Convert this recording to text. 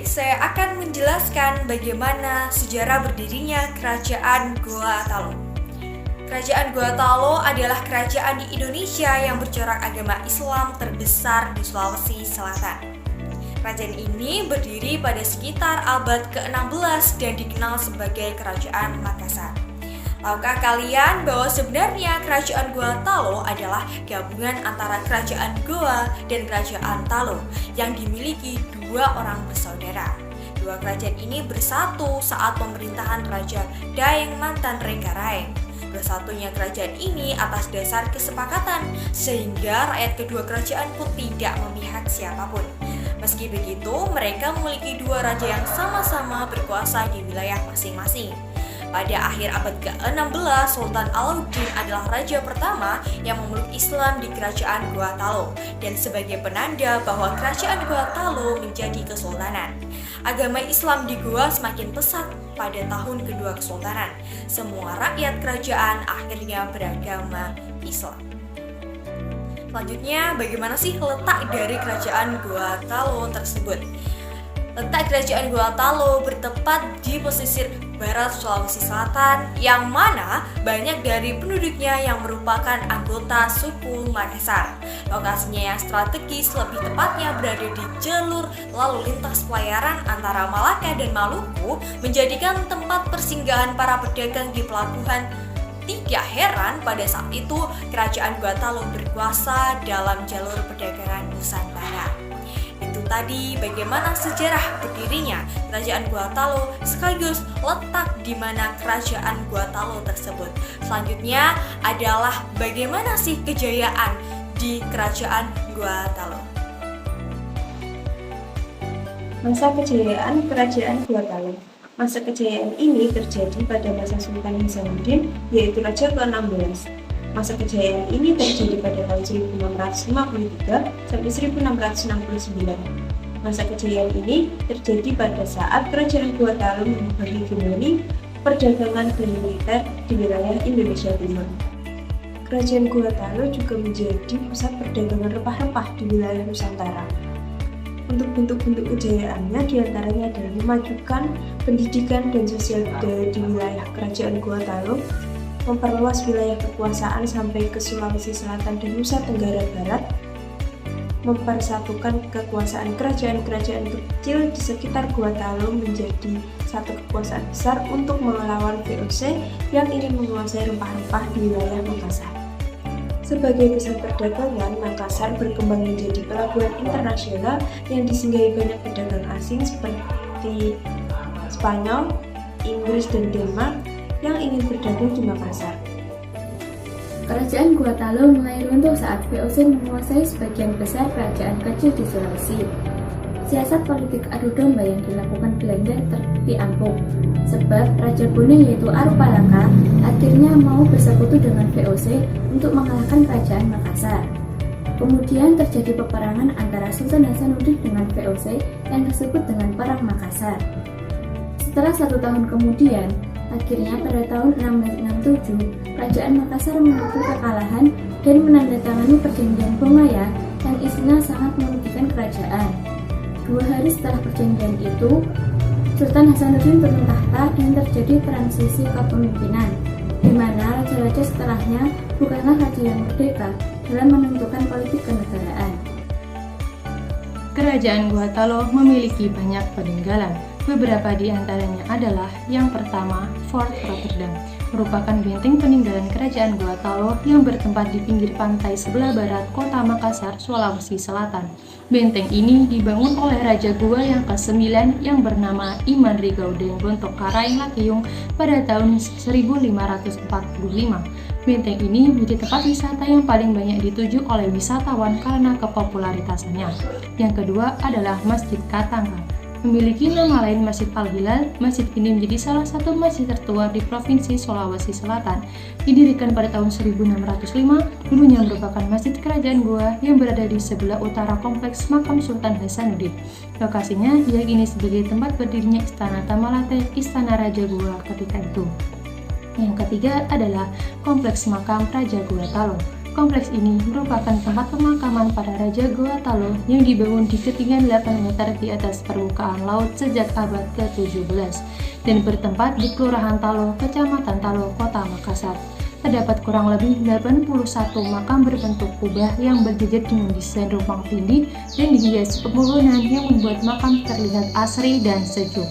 Baik, saya akan menjelaskan bagaimana sejarah berdirinya Kerajaan Goa Talo. Kerajaan Goa Talo adalah kerajaan di Indonesia yang bercorak agama Islam terbesar di Sulawesi Selatan. Kerajaan ini berdiri pada sekitar abad ke-16 dan dikenal sebagai Kerajaan Makassar. Tahukah kalian bahwa sebenarnya Kerajaan Goa Talo adalah gabungan antara Kerajaan Goa dan Kerajaan Talo yang dimiliki dua orang bersaudara. Dua kerajaan ini bersatu saat pemerintahan Raja Daeng Mantan Renggarai. Bersatunya kerajaan ini atas dasar kesepakatan sehingga rakyat kedua kerajaan pun tidak memihak siapapun. Meski begitu, mereka memiliki dua raja yang sama-sama berkuasa di wilayah masing-masing. Pada akhir abad ke-16, Sultan Alauddin adalah raja pertama yang memeluk Islam di Kerajaan Goa Talo dan sebagai penanda bahwa Kerajaan Goa Talo menjadi kesultanan. Agama Islam di Goa semakin pesat pada tahun kedua kesultanan. Semua rakyat kerajaan akhirnya beragama Islam. Selanjutnya, bagaimana sih letak dari Kerajaan Goa Talo tersebut? Letak Kerajaan Goa Talo bertempat di pesisir barat Sulawesi Selatan, yang mana banyak dari penduduknya yang merupakan anggota suku Makassar. Lokasinya yang strategis, lebih tepatnya berada di jalur lalu lintas pelayaran antara Malaka dan Maluku, menjadikan tempat persinggahan para pedagang di pelabuhan. Tidak heran pada saat itu Kerajaan Goa Talo berkuasa dalam jalur perdagangan Nusantara. Itu tadi bagaimana sejarah berdirinya Kerajaan Goa Talo sekaligus letak di mana Kerajaan Goa Talo tersebut. Selanjutnya adalah bagaimana sih kejayaan di Kerajaan Goa Talo. Masa kejayaan Kerajaan Goa Talo. Masa kejayaan ini terjadi pada masa Sultan Hasanuddin, yaitu Raja ke-16. Masa kejayaan ini terjadi pada tahun 1653 sampai 1669. Masa kejayaan ini terjadi pada saat Kerajaan Goa Talo membagi hegemoni perdagangan dan militer di wilayah Indonesia Timur. Kerajaan Goa Talo juga menjadi pusat perdagangan rempah-rempah di wilayah Nusantara. Untuk bentuk-bentuk kejayaannya diantaranya adalah memajukan pendidikan dan sosial budaya di wilayah Kerajaan Goa Talo, memperluas wilayah kekuasaan sampai ke Sulawesi Selatan dan Nusa Tenggara Barat, mempersatukan kekuasaan kerajaan-kerajaan kecil di sekitar Goa Talo menjadi satu kekuasaan besar untuk melawan VOC yang ingin menguasai rempah-rempah di wilayah Makassar. Sebagai pusat perdagangan, Makassar berkembang menjadi pelabuhan internasional yang disinggahi banyak pedagang asing seperti Spanyol, Inggris, dan Denmark yang ingin berdagang di Makassar. Kerajaan Goa Talo mulai runtuh saat VOC menguasai sebagian besar kerajaan kecil di Sulawesi. Siasat politik adu domba yang dilakukan Belanda terbukti ampuh, sebab Raja Bone yaitu Arupalaka akhirnya mau bersekutu dengan VOC untuk mengalahkan kerajaan Makassar. Kemudian terjadi peperangan antara Sultan Hasanuddin dengan VOC yang disebut dengan Perang Makassar. Setelah 1 tahun kemudian, akhirnya pada tahun 1667, Kerajaan Makassar mengaku kekalahan dan menandatangani perjanjian Bongaya yang isinya sangat merugikan kerajaan. 2 hari setelah perjanjian itu, Sultan Hasanuddin turun tahta dan terjadi transisi kepemimpinan, di mana raja-raja setelahnya bukanlah raja yang merdeka dalam menentukan politik kenegaraan. Kerajaan Goa Talo memiliki banyak peninggalan. Beberapa di antaranya adalah yang pertama, Fort Rotterdam, merupakan benteng peninggalan Kerajaan Goa Talo yang bertempat di pinggir pantai sebelah barat kota Makassar, Sulawesi Selatan. Benteng ini dibangun oleh Raja Goa yang ke-9 yang bernama Iman Rigaudeng Bontok Karaeng Lakiyung pada tahun 1545. Benteng ini menjadi tempat wisata yang paling banyak dituju oleh wisatawan karena kepopularitasannya. Yang kedua adalah Masjid Katanga. Memiliki nama lain Masjid Al-Hilal, masjid ini menjadi salah satu masjid tertua di Provinsi Sulawesi Selatan. Didirikan pada tahun 1605, dulunya merupakan masjid kerajaan Goa yang berada di sebelah utara kompleks makam Sultan Hasanuddin. Lokasinya diyakini sebagai tempat berdirinya Istana Tamalate, Istana Raja Goa ketika itu. Yang ketiga adalah kompleks makam Raja Goa Talo. Kompleks ini merupakan tempat pemakaman para Raja Goa Talo yang dibangun di ketinggian 8 meter di atas permukaan laut sejak abad ke-17 dan bertempat di Kelurahan Talo, Kecamatan Talo, Kota Makassar. Terdapat kurang lebih 81 makam berbentuk kubah yang berjejer dengan desain rumpang tindih dan dihiasi pepohonan yang membuat makam terlihat asri dan sejuk.